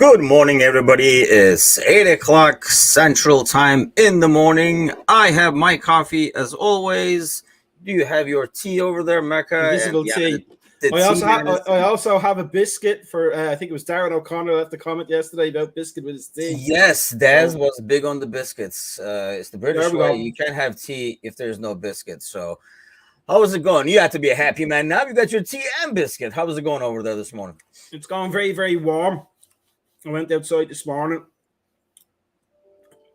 Good morning, everybody. It's 8 o'clock Central Time in the morning. I have my coffee as always. Do you have your tea over there, Mecca? And Invisible yeah, tea. the I tea also man have is. I also have a biscuit for I think it was Darren O'Connor left a comment yesterday about biscuit with his tea. Yes, Daz So was big on the biscuits. It's the there British we way. go. You can't have tea if there's no biscuits. So, how is it going? You have to be a happy man now. You got your tea and biscuit. How was it going over there this morning? It's gone very, very warm. I went outside this morning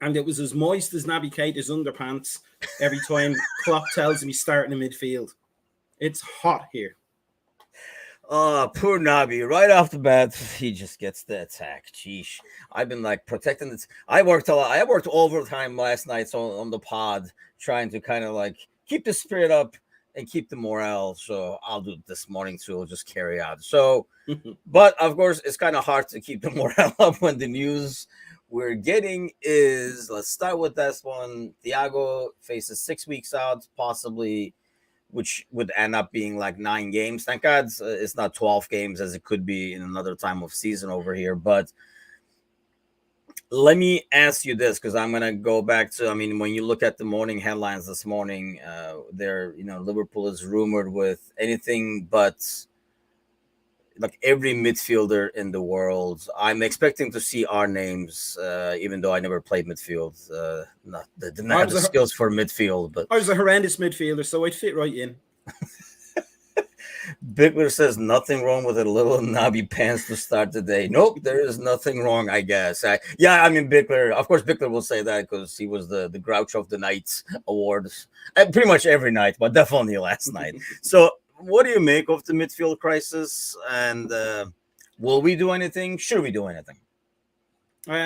and it was as moist as Naby Keita's underpants every time clock tells me starting in midfield. It's hot here. Oh, poor Nabi. Right off the bat, he just gets the attack. Sheesh. I've been like protecting this. I worked a lot. I worked overtime last night on the pod, trying to kind of like keep the spirit up and keep the morale. So I'll do it this morning too. I'll just carry out. So, but of course, it's kind of hard to keep the morale up when the news we're getting is, let's start with this one. Thiago faces 6 weeks out, possibly, which would end up being like 9 games. Thank God it's not 12 games as it could be in another time of season over here. But let me ask you this, because I'm going to go back to, when you look at the morning headlines this morning, Liverpool is rumored with anything but like every midfielder in the world. I'm expecting to see our names, even though I never played midfield. Didn't have the skills for midfield. But I was a horrendous midfielder, so I'd fit right in. Bickler says nothing wrong with a little knobby pants to start the day. Nope, there is nothing wrong, I guess. Bickler, of course, Bickler will say that because he was the Grouch of the Night awards pretty much every night, but definitely last night. So, what do you make of the midfield crisis? And will we do anything? Should we do anything?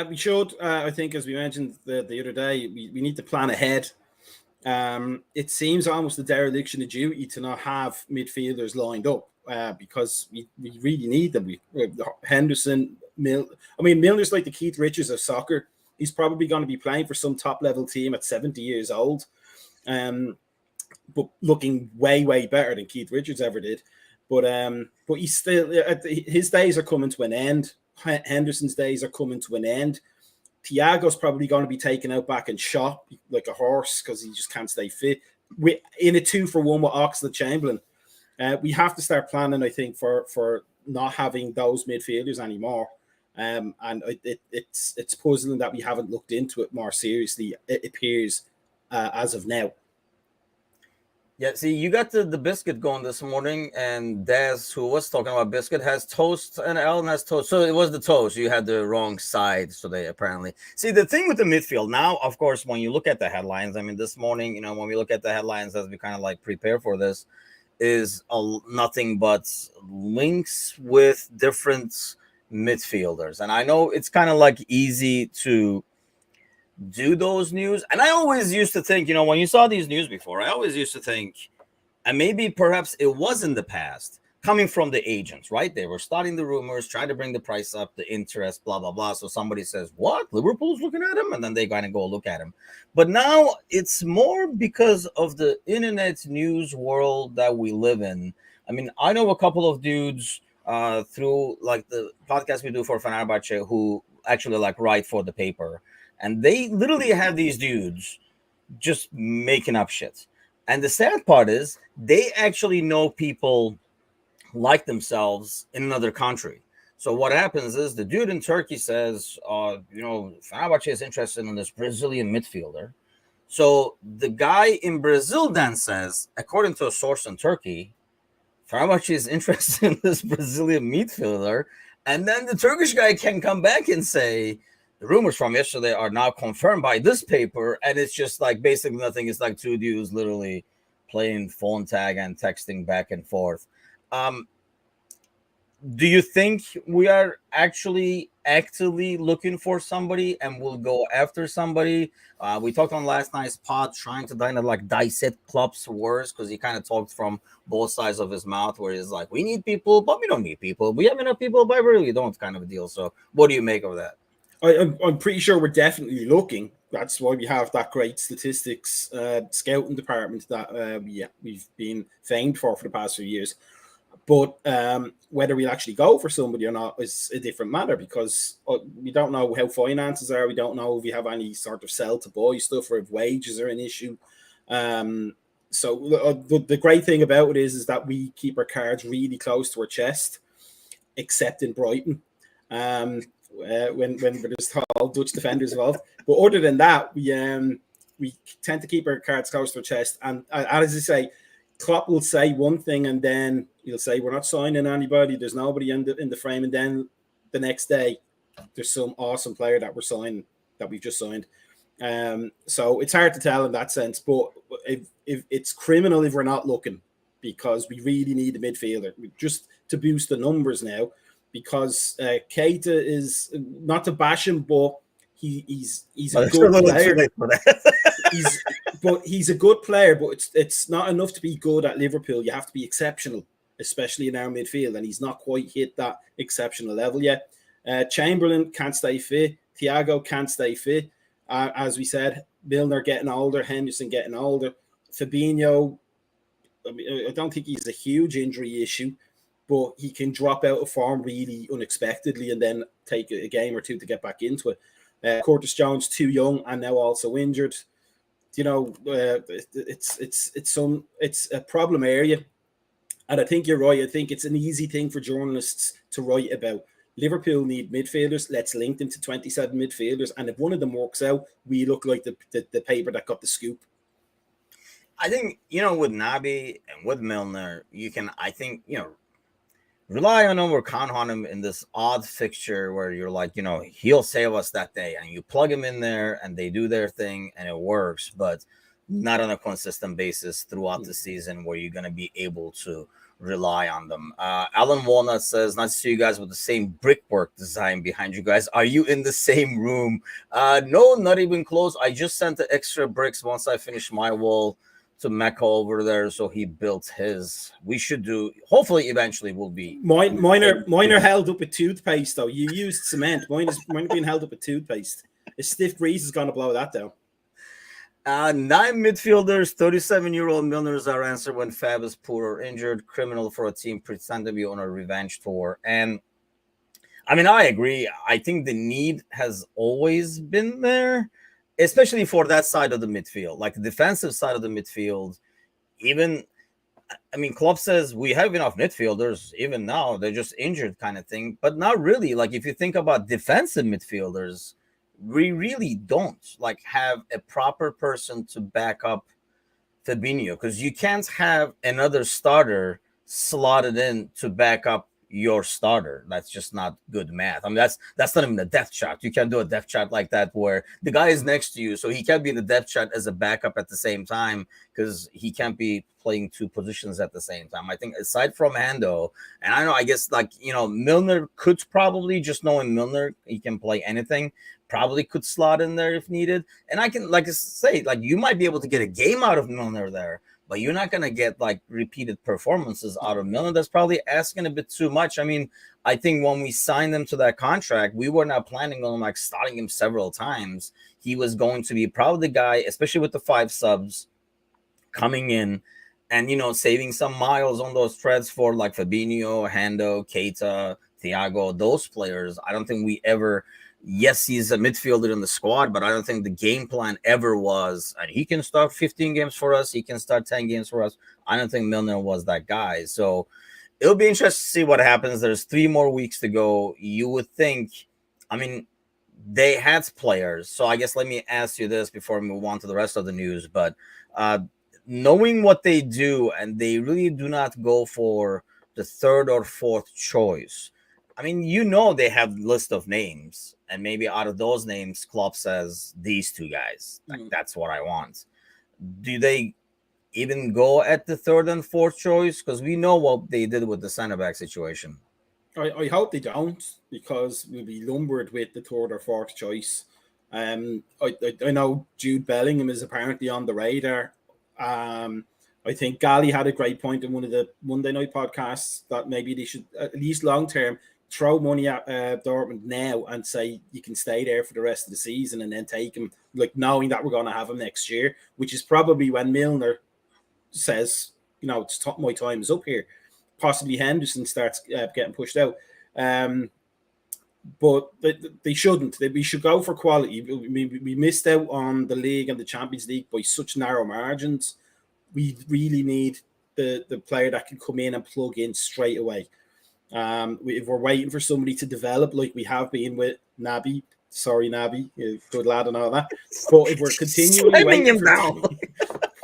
We should. I think, as we mentioned the other day, we need to plan ahead. It seems almost a dereliction of duty to not have midfielders lined up because we really need them. Henderson, Milner's like the Keith Richards of soccer. He's probably going to be playing for some top level team at 70 years old, but looking way, way better than Keith Richards ever did. But he's still, his days are coming to an end. Henderson's days are coming to an end. Thiago's probably going to be taken out back and shot like a horse because he just can't stay fit. In a 2-for-1 with Oxlade-Chamberlain, we have to start planning, I think, for not having those midfielders anymore. And it's puzzling that we haven't looked into it more seriously. It appears as of now. Yeah, see, you got the biscuit going this morning, and Daz, who was talking about biscuit, has toast, and Ellen has toast. So it was the toast. You had the wrong side. So they apparently see the thing with the midfield now. Of course, when you look at the headlines, this morning, when we look at the headlines as we kind of like prepare for this, is nothing but links with different midfielders, and I know it's kind of like easy to do those news. And I always used to think, when you saw these news before, I always used to think, and maybe perhaps it was in the past, coming from the agents, right? They were starting the rumors, trying to bring the price up, the interest, blah, blah, blah. So somebody says, what? Liverpool's looking at him? And then they kind of go look at him. But now it's more because of the internet news world that we live in. I know a couple of dudes through like the podcast we do for Fenerbahce who actually like write for the paper. And they literally have these dudes just making up shit. And the sad part is they actually know people like themselves in another country. So what happens is the dude in Turkey says, Fenerbahce is interested in this Brazilian midfielder. So the guy in Brazil then says, according to a source in Turkey, Fenerbahce is interested in this Brazilian midfielder. And then the Turkish guy can come back and say, the rumors from yesterday are now confirmed by this paper, and it's just like basically nothing. It's like two dudes literally playing phone tag and texting back and forth. Do you think we are actually actively looking for somebody and we'll go after somebody? We talked on last night's pod trying to kind of like dissect Klopp's words because he kind of talked from both sides of his mouth where he's like, we need people, but we don't need people. We have enough people, but we really don't kind of a deal. So what do you make of that? I'm pretty sure we're definitely looking. That's why we have that great statistics scouting department that we've been famed for the past few years. But whether we'll actually go for somebody or not is a different matter, because we don't know how finances are. We don't know if we have any sort of sell to buy stuff, or if wages are an issue. So the great thing about it is that we keep our cards really close to our chest, except in Brighton, when there's all Dutch defenders involved. But other than that, we tend to keep our cards close to our chest. And as I say, Klopp will say one thing, and then he'll say, we're not signing anybody. There's nobody in the frame. And then the next day, there's some awesome player that we've just signed. So it's hard to tell in that sense. But if it's criminal if we're not looking, because we really need a midfielder just to boost the numbers now. Because Keita is, not to bash him, but he's a good player. He's a good player, but it's not enough to be good at Liverpool. You have to be exceptional, especially in our midfield, and he's not quite hit that exceptional level yet. Chamberlain can't stay fit. Thiago can't stay fit. As we said, Milner getting older, Henderson getting older. Fabinho, I don't think he's a huge injury issue, but he can drop out of form really unexpectedly and then take a game or two to get back into it. Curtis Jones, too young and now also injured. It's a problem area, and I think you're right. I think it's an easy thing for journalists to write about. Liverpool need midfielders. Let's link them to 27 midfielders, and if one of them works out, we look like the paper that got the scoop. I think with Naby and with Milner, you can. I think rely on him or count on him in this odd fixture where you're like, he'll save us that day, and you plug him in there and they do their thing and it works, but not on a consistent basis throughout the season where you're going to be able to rely on them. Alan Walnut says, nice to see you guys with the same brickwork design behind you guys. Are you in the same room? No, not even close. I just sent the extra bricks once I finished my wall to Mecca over there, so he built his. We should do. Hopefully, eventually, we'll be. Mine are held up with toothpaste, though. You used cement. Mine being held up with toothpaste. A stiff breeze is going to blow that down. 9 midfielders, 37-year-old Milner is our answer when Fab is poor or injured. Criminal for a team pretend to be on a revenge tour. And I mean, I agree. I think the need has always been there, especially for that side of the midfield, like the defensive side of the midfield. Even, I mean, Klopp says we have enough midfielders. Even now, they're just injured kind of thing. But not really. Like, if you think about defensive midfielders, we really don't have a proper person to back up Fabinho, because you can't have another starter slotted in to back up your starter. That's just not good math. I mean, that's not even a depth chart. You can't do a depth chart like that where the guy is next to you, so he can't be in the depth chart as a backup at the same time, because he can't be playing 2 positions at the same time. I think aside from Hando, and I guess Milner could probably, just knowing Milner, he can play anything, probably could slot in there if needed. And I can say you might be able to get a game out of Milner there, but you're not going to get repeated performances out of Milner. That's probably asking a bit too much. I mean, I think when we signed him to that contract, we were not planning on starting him several times. He was going to be probably the guy, especially with the 5 subs coming in and, saving some miles on those threads for Fabinho, Hando, Keita, Thiago, those players. I don't think we ever, yes, he's a midfielder in the squad, but I don't think the game plan ever was, and he can start 15 games for us, he can start 10 games for us. I don't think Milner was that guy. So it'll be interesting to see what happens. There's 3 more weeks to go. You would think, I mean, they had players. So I guess let me ask you this before we move on to the rest of the news. But knowing what they do, and they really do not go for the 3rd or 4th choice. I mean, they have a list of names, and maybe out of those names, Klopp says these 2 guys. That's what I want. Do they even go at the 3rd and 4th choice? Because we know what they did with the center back situation. I hope they don't, because we'll be lumbered with the 3rd or 4th choice. I know Jude Bellingham is apparently on the radar. I think Gali had a great point in one of the Monday night podcasts that maybe they should, at least long term, throw money at Dortmund now and say you can stay there for the rest of the season, and then take him, knowing that we're going to have him next year, which is probably when Milner says, my time is up here. possibly Henderson starts getting pushed out. But they shouldn't. We should go for quality. We missed out on the league and the Champions League by such narrow margins. We really need the player that can come in and plug in straight away. If we're waiting for somebody to develop like we have been with Naby, sorry Naby, good lad and all that. But if we're continually waiting him down,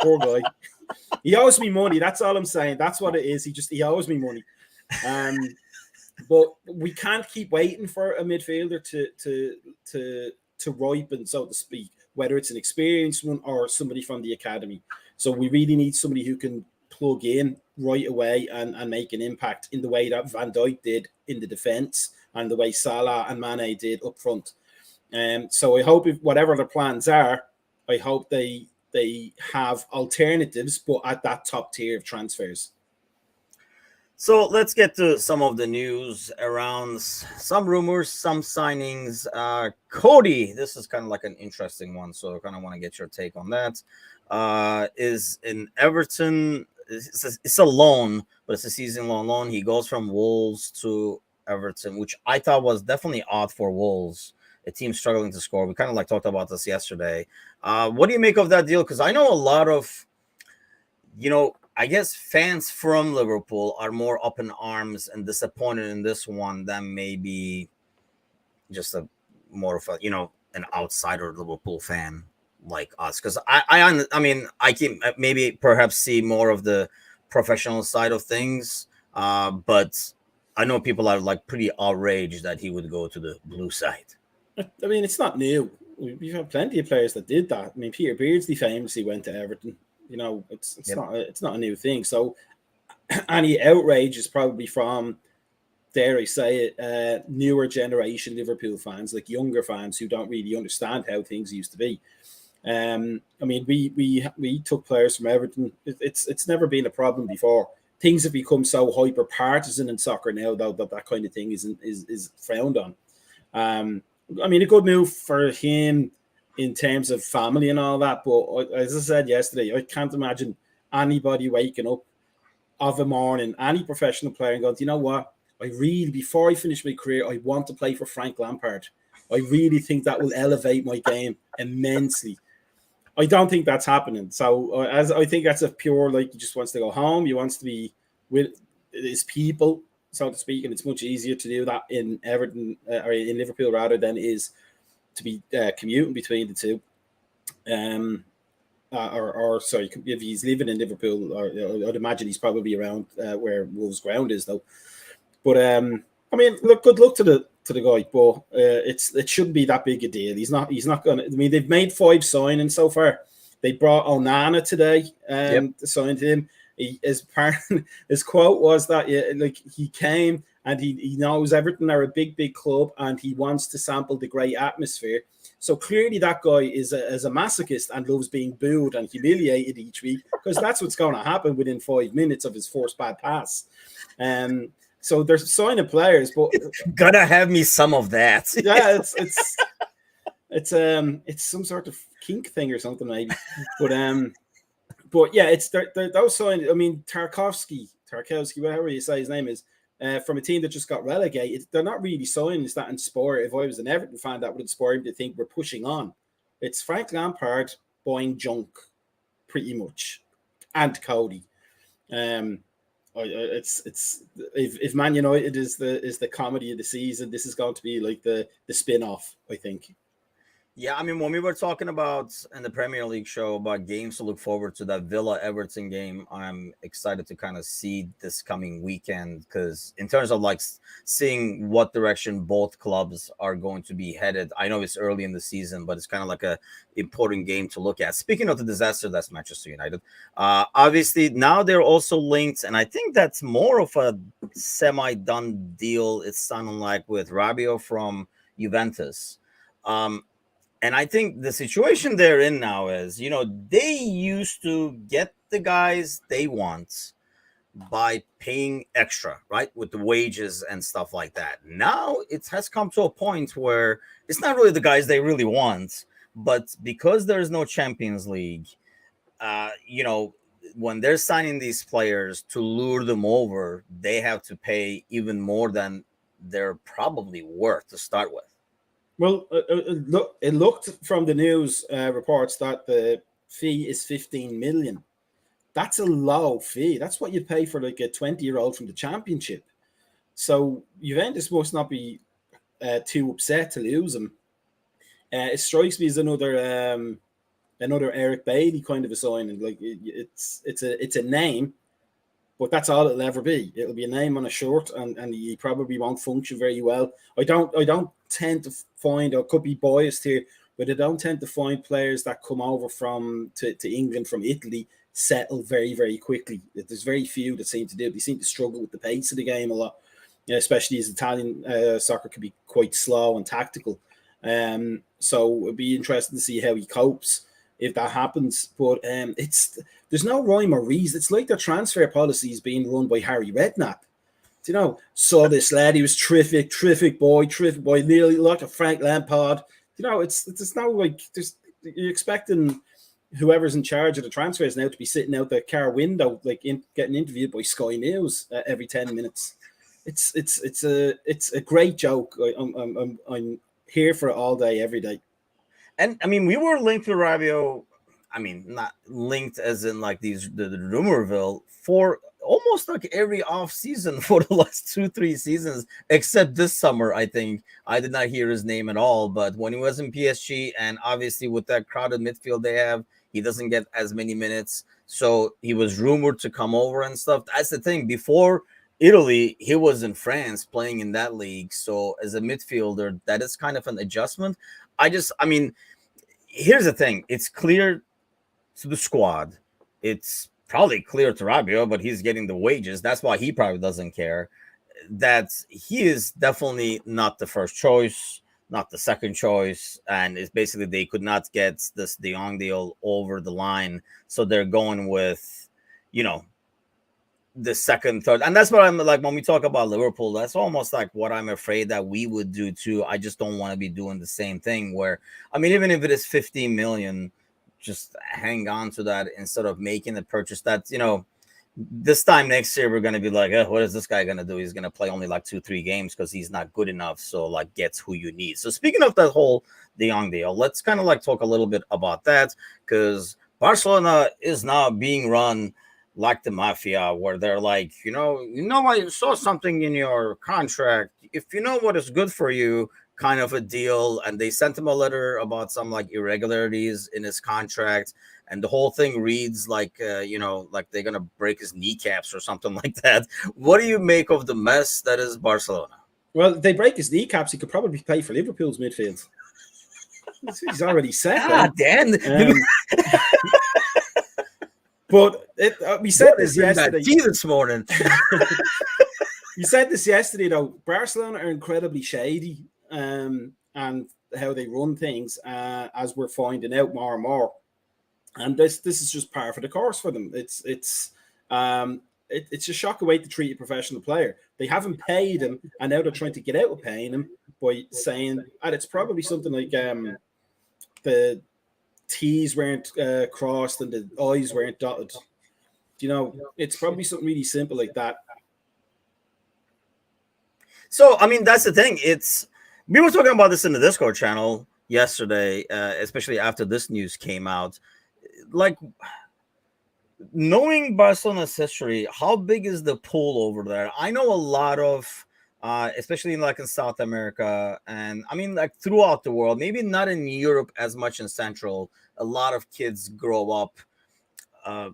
poor guy, he owes me money. That's all I'm saying. That's what it is. He owes me money. But we can't keep waiting for a midfielder to ripen, so to speak, whether it's an experienced one or somebody from the academy. So we really need somebody who can plug in right away and make an impact in the way that Van Dijk did in the defence and the way Salah and Mane did up front. So I hope whatever their plans are, I hope they have alternatives, but at that top tier of transfers. So let's get to some of the news around some rumors, some signings. Cody, this is kind of like an interesting one, so I kind of want to get your take on that. Is in Everton. It's a loan, but it's a season-long loan. He goes from Wolves to Everton, which I thought was definitely odd for Wolves, a team struggling to score. We kind of like talked about this yesterday. What do you make of that deal? Because I know a lot of, I guess fans from Liverpool are more up in arms and disappointed in this one than maybe just more of a, an outsider Liverpool fan like us. Because I mean, I can maybe perhaps see more of the professional side of things, but I know people are like pretty outraged that he would go to the blue side. I mean, it's not new. We've had plenty of players that did that. I mean, Peter Beardsley famously went to Everton. It's not a new thing. So any outrage is probably from, dare I say it, newer generation Liverpool fans, like younger fans who don't really understand how things used to be. I mean, we took players from Everton. It's never been a problem before. Things have become so hyper partisan in soccer now, though, that kind of thing is frowned on. I mean, a good move for him in terms of family and all that. But as I said yesterday, I can't imagine anybody waking up of a morning, any professional player, and going, you know what? Before I finish my career, I want to play for Frank Lampard. I really think that will elevate my game immensely. I don't think that's happening. So as I think that's a pure, like, he just wants to go home. He wants to be with his people, so to speak. And it's much easier to do that in Everton or in Liverpool rather than is to be commuting between the two. Sorry, if he's living in Liverpool, or I'd imagine he's probably around where Wolves ground is, though. But I mean, look, good luck to the guy, but it shouldn't be that big a deal. He's not going to. I mean, they've made 5 signings so far. They brought Onana today to sign to him. His quote was that he came and he knows Everton are a big club and he wants to sample the great atmosphere. So clearly that guy is a masochist and loves being booed and humiliated each week, because that's what's going to happen within 5 minutes of his first bad pass. So they're signing players, but gotta have me some of that. Yeah, it's some sort of kink thing or something maybe. But yeah, it's those signings. I mean, Tarkowski, whatever you say his name is, from a team that just got relegated. They're not really signings that inspire. If I was an Everton fan, that would inspire me to think we're pushing on. It's Frank Lampard buying junk, pretty much, and Cody. It's if Man United is the comedy of the season, this is going to be like the spin-off, I think. Yeah, I mean, when we were talking about in the Premier League show about games to look forward to, that Villa Everton game, I'm excited to kind of see this coming weekend, because in terms of like seeing what direction both clubs are going to be headed, I know it's early in the season, but it's kind of like a important game to look at. Speaking of the disaster that's Manchester United, obviously now they're also linked, and I think that's more of a semi-done deal. It's sounding like with Rabiot from Juventus. And I think the situation they're in now is, they used to get the guys they want by paying extra, right? With the wages and stuff like that. Now it has come to a point where it's not really the guys they really want, but because there's no Champions League, when they're signing these players to lure them over, they have to pay even more than they're probably worth to start with. Well, it looked from the news reports that the fee is 15 million. That's a low fee. That's what you pay for like a 20-year-old from the championship. So Juventus must not be too upset to lose him. It strikes me as another Eric Bailey kind of a signing. Like it's a name, but that's all it'll ever be. It'll be a name on a shirt, and he probably won't function very well. I don't tend to find, or could be biased here, but I don't tend to find players that come over to England from Italy settle very, very quickly. There's very few that seem to do. They seem to struggle with the pace of the game a lot, especially as Italian soccer can be quite slow and tactical. So it'd be interesting to see how he copes if that happens. But there's no rhyme or reason. It's like their transfer policy is being run by Harry Redknapp. You know, saw this lad, he was terrific boy, nearly like a Frank Lampard. You know, it's now like you're expecting whoever's in charge of the transfers now to be sitting out the car window, like getting interviewed by Sky News every 10 minutes. It's a great joke. I'm here for it all day, every day. And I mean, we were linked to Rabiot. I mean, not linked as in like the rumorville for almost like every off season for the last 2-3 seasons, except this summer. I think I did not hear his name at all. But when he was in PSG, and obviously with that crowded midfield they have, he doesn't get as many minutes. So he was rumored to come over and stuff. That's the thing. Before Italy, he was in France playing in that league. So as a midfielder, that is kind of an adjustment. I mean, here's the thing. It's clear to the squad. It's probably clear to Rabiot, but he's getting the wages. That's why he probably doesn't care. That he is definitely not the first choice, not the second choice. And it's basically they could not get this De Jong deal over the line. So they're going with, the second, third. And that's what I'm like when we talk about Liverpool, that's almost like what I'm afraid that we would do too. I just don't want to be doing the same thing where, I mean, even if it is 15 million, just hang on to that instead of making the purchase that, this time next year, we're going to be like, what is this guy going to do? He's going to play only like 2-3 games because he's not good enough. So like gets who you need. So speaking of that whole De Jong deal, let's kind of like talk a little bit about that because Barcelona is now being run like the mafia, where they're like, I saw something in your contract. If you know what is good for you, kind of a deal. And they sent him a letter about some like irregularities in his contract. And the whole thing reads like, like they're going to break his kneecaps or something like that. What do you make of the mess that is Barcelona? Well, if they break his kneecaps, he could probably play for Liverpool's midfield. He's already set. Dan. But we said this yesterday. This morning. We said this yesterday, though. Barcelona are incredibly shady, and how they run things, as we're finding out more and more. And this is just par for the course for them. It's a shock away to treat a professional player. They haven't paid him, and now they're trying to get out of paying him by saying, and it's probably something like the T's weren't crossed and the I's weren't dotted. It's probably something really simple like that. So, I mean, that's the thing. We were talking about this in the Discord channel yesterday, especially after this news came out. Like, knowing Barcelona's history, how big is the pool over there? I know a lot of, especially in South America, and I mean, like throughout the world, maybe not in Europe as much in Central. A lot of kids grow up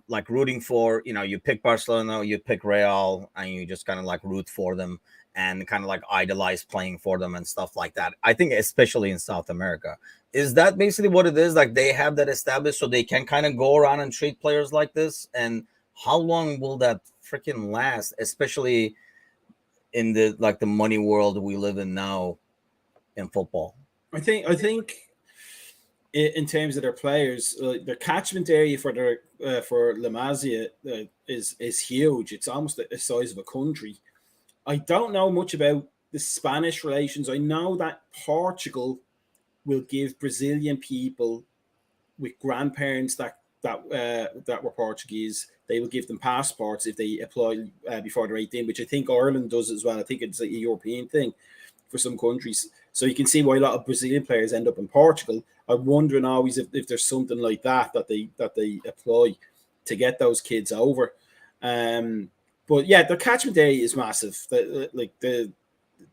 like rooting for, you pick Barcelona, you pick Real, and you just kind of like root for them and kind of like idolize playing for them and stuff like that. I think especially in South America. Is that basically what it is? Like they have that established so they can kind of go around and treat players like this? And how long will that freaking last, especially in the money world we live in now in football? I think in terms of their players, their catchment area for La Masia is huge. It's almost the size of a country. I don't know much about the Spanish relations. I know that Portugal will give Brazilian people with grandparents that were Portuguese, they will give them passports if they apply before they're 18, which I think Ireland does as well. I think it's a European thing for some countries. So you can see why a lot of Brazilian players end up in Portugal. I'm wondering always if there's something like that they apply to get those kids over. But yeah, the catchment area is massive.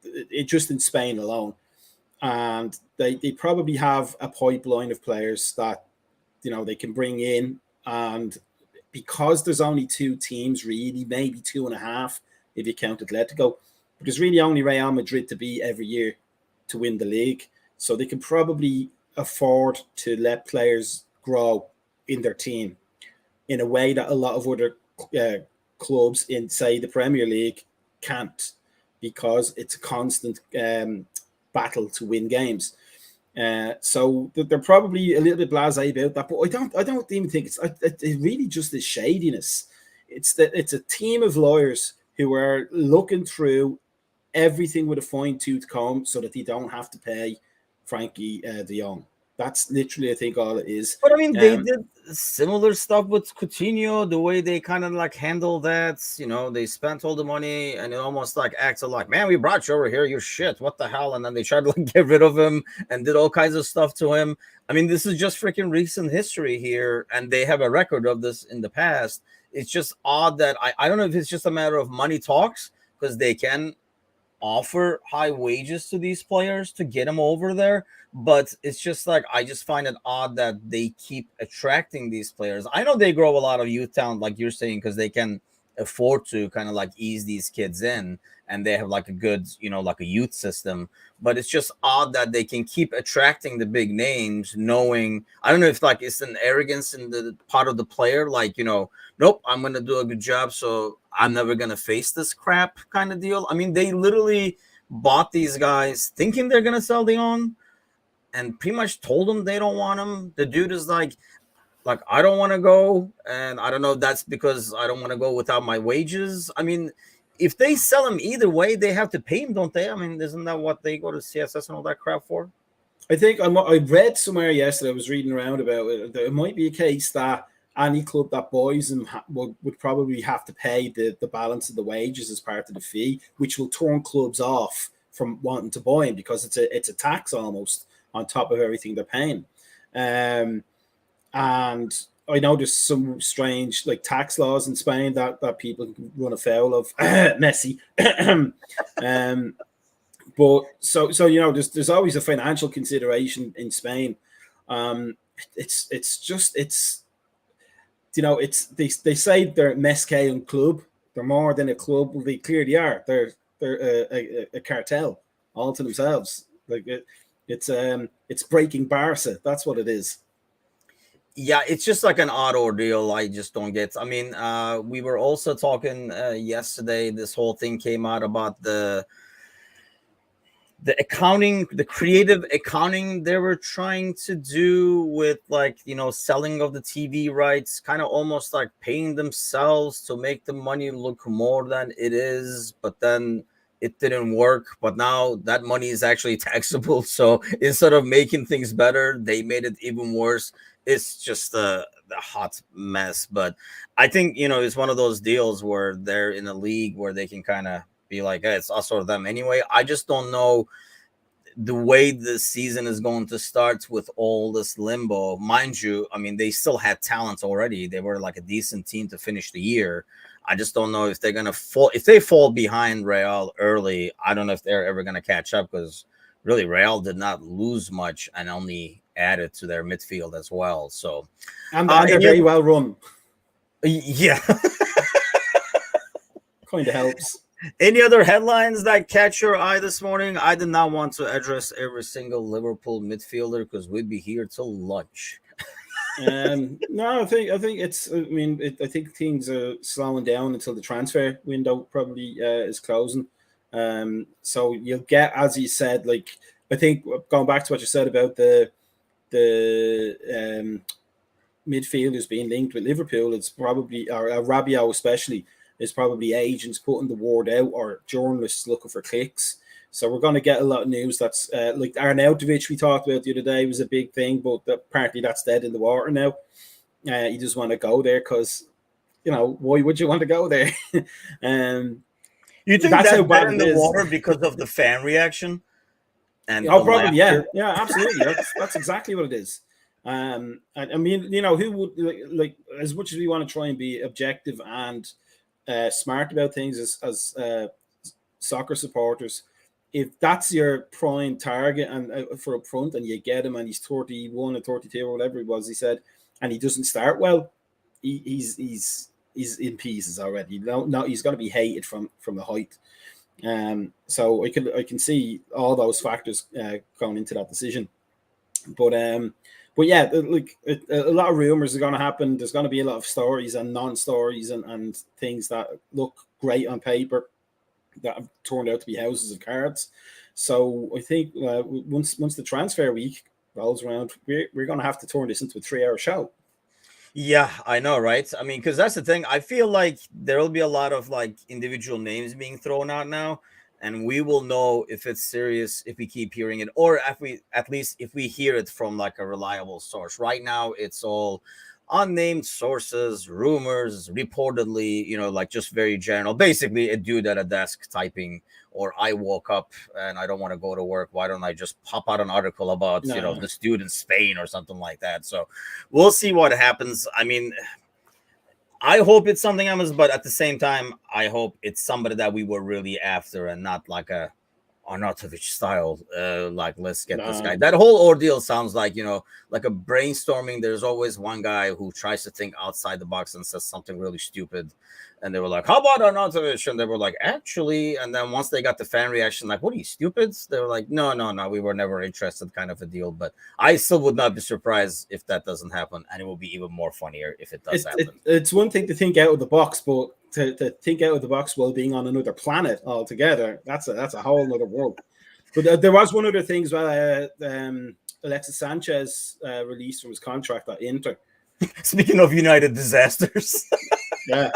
It just in Spain alone, and they probably have a pipeline of players that they can bring in, and because there's only 2 teams, really, maybe 2.5 if you count Atletico, but there's really only Real Madrid to beat every year to win the league, so they can probably afford to let players grow in their team in a way that a lot of other clubs in, say, the Premier League can't, because it's a constant battle to win games. So they're probably a little bit blasé about that, but I don't even think it really just is shadiness. It's a team of lawyers who are looking through everything with a fine-tooth comb so that they don't have to pay Frankie de Jong. That's literally, I think, all it is. But I mean, they did similar stuff with Coutinho, the way they kind of like handle that. They spent all the money and it almost like acted like, man, we brought you over here, you're shit, what the hell? And then they tried to like get rid of him and did all kinds of stuff to him. I mean, this is just freaking recent history here, and they have a record of this in the past. It's just odd that I don't know if it's just a matter of money talks, because they can offer high wages to these players to get them over there, but it's just like, I just find it odd that they keep attracting these players. I know they grow a lot of youth talent, like you're saying, because they can afford to kind of like ease these kids in, and they have like a good, like a youth system. But it's just odd that they can keep attracting the big names, knowing, I don't know if like it's an arrogance in the part of the player, like, nope, I'm going to do a good job, so I'm never going to face this crap kind of deal. I mean, they literally bought these guys thinking they're going to sell the on, and pretty much told them they don't want them. The dude is like, I don't want to go, and I don't know if that's because I don't want to go without my wages. I mean, if they sell him either way, they have to pay him, don't they? I mean, isn't that what they go to CSS and all that crap for? I think I read somewhere yesterday, I was reading around about it, that it might be a case that any club that buys him would probably have to pay the balance of the wages as part of the fee, which will turn clubs off from wanting to buy him, because it's a tax almost on top of everything they're paying. And I know there's some strange like tax laws in Spain that people can run afoul of. Messy. But so there's always a financial consideration in Spain. They say they're mezque un club. They're more than a club. Well, they clearly are. They're a cartel all to themselves. Like it's breaking Barca. That's what it is. Yeah, it's just like an odd ordeal. I just don't get. I mean, we were also talking yesterday. This whole thing came out about the accounting, the creative accounting they were trying to do with, like, selling of the TV rights, kind of almost like paying themselves to make the money look more than it is, but then it didn't work. But now that money is actually taxable. So instead of making things better, they made it even worse. It's just the hot mess. But I think, it's one of those deals where they're in a league where they can kind of be like, hey, it's us or them anyway. I just don't know the way the season is going to start with all this limbo. Mind you, I mean, they still had talent already. They were like a decent team to finish the year. I just don't know if they're going to fall. If they fall behind Real early, I don't know if they're ever going to catch up, because really Real did not lose much and only added to their midfield as well. So, and they're very well run. Yeah. Kind of helps. Any other headlines that catch your eye this morning? I did not want to address every single Liverpool midfielder because we'd be here till lunch. No, I think it's. I mean, I think things are slowing down until the transfer window probably is closing. So you'll get, as you said, like, I think going back to what you said about the midfielders being linked with Liverpool, it's probably, or Rabiot especially, is probably agents putting the word out or journalists looking for clicks. So we're going to get a lot of news that's like Arnautovic we talked about the other day was a big thing, but apparently that's dead in the water now. You just want to go there because why would you want to go there? You think that's that's how bad dead in it the is. water because of the fan reaction and Oh, the probably, yeah, laughter? yeah, absolutely. That's exactly what it is. And I mean, who would like as much as we want to try and be objective and smart about things as soccer supporters, if that's your prime target and for up front, and you get him, and he's 31 or 32 or whatever it was he said, and he doesn't start well, he's in pieces already. No, he's going to be hated from the height. So I can see all those factors going into that decision. But yeah, like a lot of rumors are going to happen. There's going to be a lot of stories and non-stories and things that look great on paper that have turned out to be houses of cards. So I think once the transfer week rolls around, we're going to have to turn this into a 3-hour show. Yeah, I know, right? I mean, because that's the thing. I feel like there will be a lot of like individual names being thrown out now, and we will know if it's serious if we keep hearing it, or if we at least if we hear it from like a reliable source. Right now, it's all unnamed sources, rumors, reportedly, like just very general. Basically, a dude at a desk typing, or I woke up and I don't want to go to work. Why don't I just pop out an article about, this dude in Spain or something like that? So we'll see what happens. I mean, I hope it's something else, but at the same time, I hope it's somebody that we were really after and not like a Arnautovic style, like let's get this guy. That whole ordeal sounds like like a brainstorming. There's always one guy who tries to think outside the box and says something really stupid, and they were like, "How about Arnautovic?" And they were like, "Actually," and then once they got the fan reaction, like, "What are you, stupid?" They were like, "No, we were never interested," kind of a deal. But I still would not be surprised if that doesn't happen, and it will be even more funnier if it does happen. It's one thing to think out of the box, but to think out of the box while being on another planet altogether, that's a whole other world. But there was one other thing as well. Alexis Sanchez released from his contract at Inter. Speaking of United disasters. Yeah,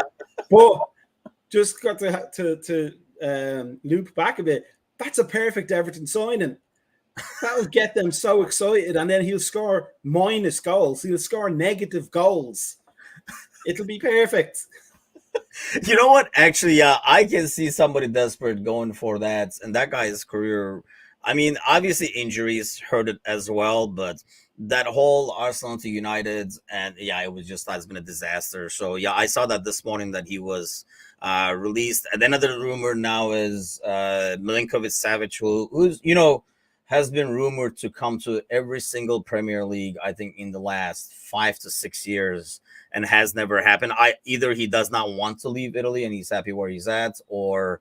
but just got to loop back a bit. That's a perfect Everton signing. That will get them so excited, and then he'll score minus goals. He'll score negative goals. It'll be perfect. You know what? Actually, yeah, I can see somebody desperate going for that. And that guy's career, I mean, obviously injuries hurt it as well, but that whole Arsenal to United, and yeah, it was just has been a disaster. So yeah, I saw that this morning that he was released. And then another rumor now is Milinkovic-Savic, who's has been rumored to come to every single Premier League, I think, in the last 5 to 6 years, and has never happened. Either he does not want to leave Italy and he's happy where he's at, or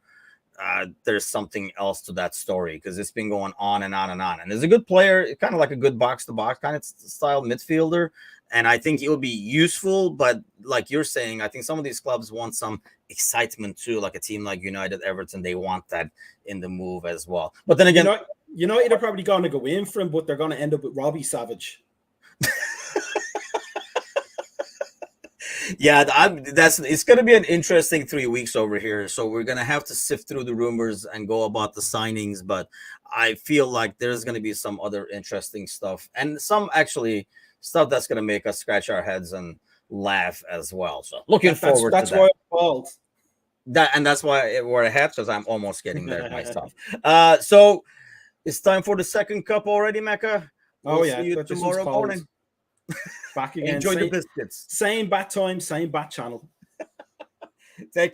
there's something else to that story, because it's been going on and on and on. And he's a good player, kind of like a good box-to-box kind of style midfielder, and I think he'll be useful. But like you're saying, I think some of these clubs want some excitement too, like a team like United, Everton, they want that in the move as well. But then again, United are probably going to go in for him, but they're going to end up with Robbie Savage. Yeah, it's going to be an interesting 3 weeks over here. So we're going to have to sift through the rumors and go about the signings. But I feel like there's going to be some other interesting stuff, and some actually stuff that's going to make us scratch our heads and laugh as well. So looking forward to that. That's why it's called. That's why we're ahead, because I'm almost getting there myself. So it's time for the second cup already, Mecca. We'll see you tomorrow morning. Back again. Enjoy the biscuits. Same bat time, same bat channel. Take care.